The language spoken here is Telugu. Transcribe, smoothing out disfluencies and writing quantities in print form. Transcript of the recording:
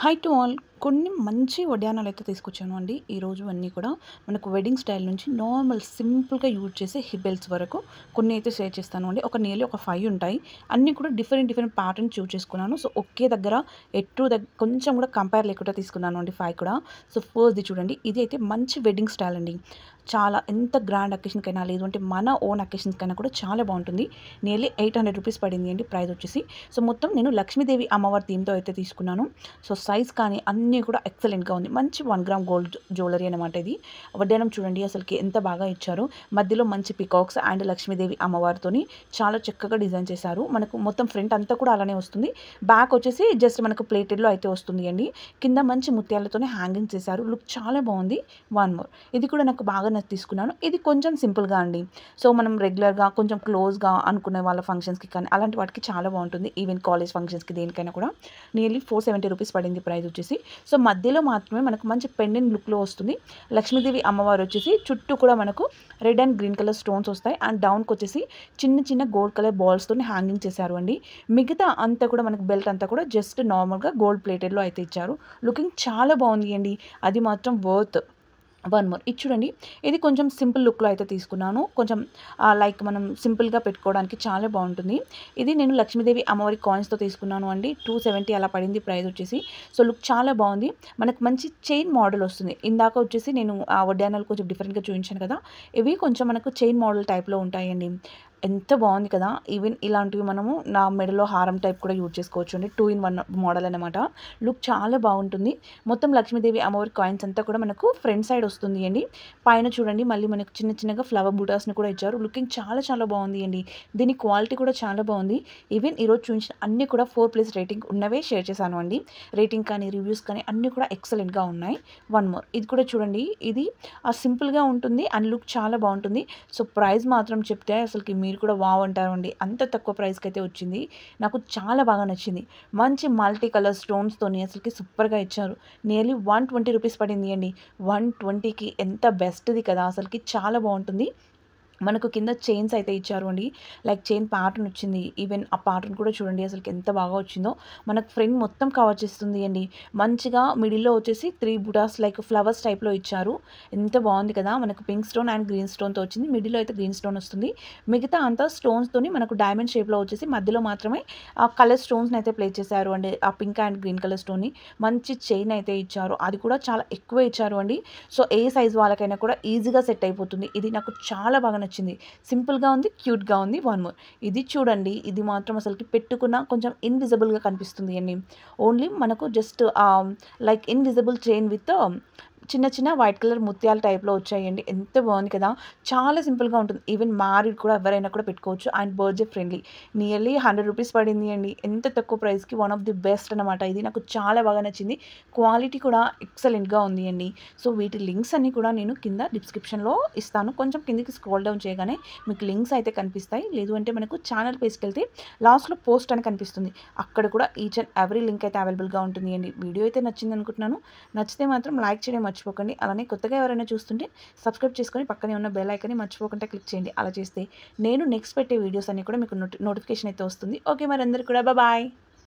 Hi to all. కొన్ని మంచి వడ్యానాలైతే తీసుకొచ్చాను అండి. ఈరోజు అన్నీ కూడా మనకు వెడ్డింగ్ స్టైల్ నుంచి నార్మల్ సింపుల్‌గా యూజ్ చేసే హిప్ బెల్ట్స్ వరకు కొన్ని అయితే షేర్ చేస్తాను అండి. నియర్లీ ఒక 5 ఉంటాయి. అన్నీ కూడా డిఫరెంట్ డిఫరెంట్ ప్యాటర్న్ చూజ్ చేసుకున్నాను. సో, ఒకే దగ్గర కొంచెం కూడా కంపేర్ లేకుండా తీసుకున్నాను అండి 5 కూడా. సో, ఫస్ట్‌ది చూడండి. ఇది అయితే మంచి వెడ్డింగ్ స్టైల్ అండి. చాలా ఎంత గ్రాండ్ అకేషన్‌కైనా లేదు అంటే మన ఓన్ అకేషన్స్‌కైనా కూడా చాలా బాగుంటుంది. నియర్లీ 800 రూపీస్ పడింది అండి ప్రైస్ వచ్చేసి. సో, మొత్తం నేను లక్ష్మీదేవి అమ్మవారి థీమ్‌తో అయితే తీసుకున్నాను. సో, సైజ్ కానీ అన్నీ కూడా ఎక్సలెంట్‌గా ఉంది. మంచి 1 గ్రామ్ గోల్డ్ జ్యువెలరీ అనమాట ఇది. వడ్డానం చూడండి అసలుకి ఎంత బాగా ఇచ్చారో. మధ్యలో మంచి పికాక్స్ అండ్ లక్ష్మీదేవి అమ్మవారితోని చాలా చక్కగా డిజైన్ చేశారు. మనకు మొత్తం ఫ్రంట్ అంతా కూడా అలానే వస్తుంది. బ్యాక్ వచ్చేసి జస్ట్ మనకు ప్లేటెడ్‌లో అయితే వస్తుంది అండి. కింద మంచి ముత్యాలతోనే హ్యాంగింగ్ చేశారు. లుక్ చాలా బాగుంది. వన్ మోర్ ఇది కూడా నాకు బాగా తీసుకున్నాను. ఇది కొంచెం సింపుల్‌గా అండి. సో, మనం రెగ్యులర్‌గా కొంచెం క్లోజ్‌గా అనుకునే వాళ్ళ ఫంక్షన్స్‌కి కానీ అలాంటి వాటికి చాలా బాగుంటుంది. ఈవెన్ కాలేజ్ ఫంక్షన్స్‌కి దేనికైనా కూడా నియర్లీ 470 రూపీస్ పడింది ప్రైస్ వచ్చేసి. సో, మధ్యలో మాత్రమే మనకు మంచి పెండెంట్ లుక్‌లో వస్తుంది. లక్ష్మీదేవి అమ్మవారు వచ్చేసి చుట్టూ కూడా మనకు red and green colour stones వస్తాయి. అండ్ డౌన్‌కి వచ్చేసి చిన్న చిన్న గోల్డ్ కలర్ బాల్స్‌తోని హ్యాంగింగ్ చేశారు అండి. మిగతా అంతా కూడా మనకు బెల్ట్ అంతా కూడా జస్ట్ నార్మల్‌గా గోల్డ్ ప్లేటెడ్‌లో అయితే ఇచ్చారు. లుకింగ్ చాలా బాగుంది అండి. అది మాత్రం వర్త్. వన్ మోర్ ఇది చూడండి. ఇది కొంచెం సింపుల్ లుక్‌లో అయితే తీసుకున్నాను. కొంచెం లైక్ మనం సింపుల్‌గా పెట్టుకోవడానికి చాలా బాగుంటుంది. ఇది నేను లక్ష్మీదేవి అమ్మవారి కాయిన్స్‌తో తీసుకున్నాను అండి. 270 అలా పడింది ప్రైస్ వచ్చేసి. సో, లుక్ చాలా బాగుంది. మనకు మంచి చైన్ మోడల్ వస్తుంది. ఇందాక వచ్చేసి నేను ఆ వడ్డానాలు కొంచెం డిఫరెంట్‌గా చూపించాను కదా! ఇవి కొంచెం మనకు చైన్ మోడల్ టైప్‌లో ఉంటాయండి. ఎంత బాగుంది కదా! ఈవెన్ ఇలాంటివి మనము నా మెడలో హారం టైప్ కూడా యూజ్ చేసుకోవచ్చు అండి. 2 ఇన్ 1 మోడల్ అనమాట. లుక్ చాలా బాగుంటుంది. మొత్తం లక్ష్మీదేవి అమ్మవారి కాయిన్స్ అంతా కూడా మనకు ఫ్రంట్ సైడ్ వస్తుంది అండి. పైన చూడండి మళ్ళీ మనకు చిన్న చిన్నగా ఫ్లవర్ బూటాస్‌ని కూడా ఇచ్చారు. లుకింగ్ చాలా చాలా బాగుంది అండి. దీని క్వాలిటీ కూడా చాలా బాగుంది. ఈవెన్ ఈరోజు చూపించిన అన్నీ కూడా 4+ రేటింగ్ ఉన్నవే షేర్ చేశాను అండి. రేటింగ్ కానీ, రివ్యూస్ కానీ అన్నీ కూడా ఎక్సలెంట్‌గా ఉన్నాయి. వన్ మోర్ ఇది కూడా చూడండి. ఇది సింపుల్‌గా ఉంటుంది అండ్ లుక్ చాలా బాగుంటుంది. సో, ప్రైస్ మాత్రం చెప్తే అసలుకి మీరు కూడా వావ్ అంటారండి. అంత తక్కువ ప్రైస్‌కి అయితే వచ్చింది. నాకు చాలా బాగా నచ్చింది. మంచి మల్టీ కలర్ స్టోన్స్‌తోని అసలుకి సూపర్‌గా ఇచ్చారు. నియర్లీ 120 రూపీస్ పడింది అండి. 120కి ఎంత బెస్ట్‌ది కదా! అసలుకి చాలా బాగుంటుంది. మనకు కింద చైన్స్ అయితే ఇచ్చారు అండి. లైక్ చైన్ ప్యాటర్న్ వచ్చింది. ఈవెన్ ఆ ప్యాటర్న్ కూడా చూడండి అసలుకి ఎంత బాగా వచ్చిందో. మనకు ఫ్రంట్ మొత్తం కవర్ చేస్తుంది అండి. మంచిగా మిడిల్‌లో వచ్చేసి 3 బుటాస్ లైక్ ఫ్లవర్స్ టైప్‌లో ఇచ్చారు. ఎంత బాగుంది కదా! మనకు పింక్ స్టోన్ అండ్ గ్రీన్ స్టోన్‌తో వచ్చింది. మిడిల్‌లో అయితే గ్రీన్ స్టోన్ వస్తుంది. మిగతా అంతా స్టోన్స్‌తోని మనకు డైమండ్ షేప్‌లో వచ్చేసి మధ్యలో మాత్రమే ఆ కలర్ స్టోన్స్‌ని అయితే ప్లేస్ చేశారు అండి. ఆ పింక్ అండ్ గ్రీన్ కలర్ స్టోన్‌ని మంచి చైన్ అయితే ఇచ్చారు. అది కూడా చాలా ఎక్కువ ఇచ్చారు అండి. సో, ఏ సైజ్ వాళ్ళకైనా కూడా ఈజీగా సెట్ అయిపోతుంది. ఇది నాకు చాలా బాగా నచ్చింది. సింపుల్‌గా ఉంది. క్యూట్‌గా ఉంది. వన్ మోర్ ఇది చూడండి. ఇది మాత్రం అసలుకి పెట్టుకున్న కొంచెం ఇన్విజిబుల్‌గా కనిపిస్తుంది అండి. ఓన్లీ మనకు just like invisible chain with చిన్న చిన్న వైట్ కలర్ ముత్యాల టైప్‌లో వచ్చాయండి. ఎంత బాగుంది కదా! చాలా సింపుల్‌గా ఉంటుంది. ఈవెన్ మ్యారీడ్ కూడా ఎవరైనా కూడా పెట్టుకోవచ్చు. And budget friendly. Nearly 100 rupees పడింది అండి. ఎంత తక్కువ ప్రైస్‌కి వన్ ఆఫ్ ది బెస్ట్ అనమాట. ఇది నాకు చాలా బాగా నచ్చింది. క్వాలిటీ కూడా ఎక్సలెంట్‌గా ఉంది అండి. సో, వీటి లింక్స్ అన్నీ కూడా నేను కింద డిస్క్రిప్షన్‌లో ఇస్తాను. కొంచెం కిందకి స్క్రోల్ డౌన్ చేయగానే మీకు లింక్స్ అయితే కనిపిస్తాయి. లేదు అంటే మనకు ఛానల్ పేజ్‌కెళ్తే లాస్ట్‌లో పోస్ట్ అని కనిపిస్తుంది. అక్కడ కూడా ఈచ్ అండ్ ఎవ్రీ లింక్ అయితే అవైలబుల్‌గా ఉంటుంది అండి. వీడియో అయితే నచ్చింది అనుకుంటున్నాను. నచ్చితే మాత్రం లైక్ చేయడం మర్చిపోకండి. అలానే కొత్తగా ఎవరైనా చూస్తుంటే సబ్స్క్రైబ్ చేసుకొని పక్కనే ఉన్న బెల్ ఐకాన్ని మర్చిపోకుండా క్లిక్ చేయండి. అలా చేస్తే నేను నెక్స్ట్ పెట్టే వీడియోస్ అన్నీ కూడా మీకు నోటిఫికేషన్ అయితే వస్తుంది. ఓకే మరి అందరికీ కూడా బాయ్.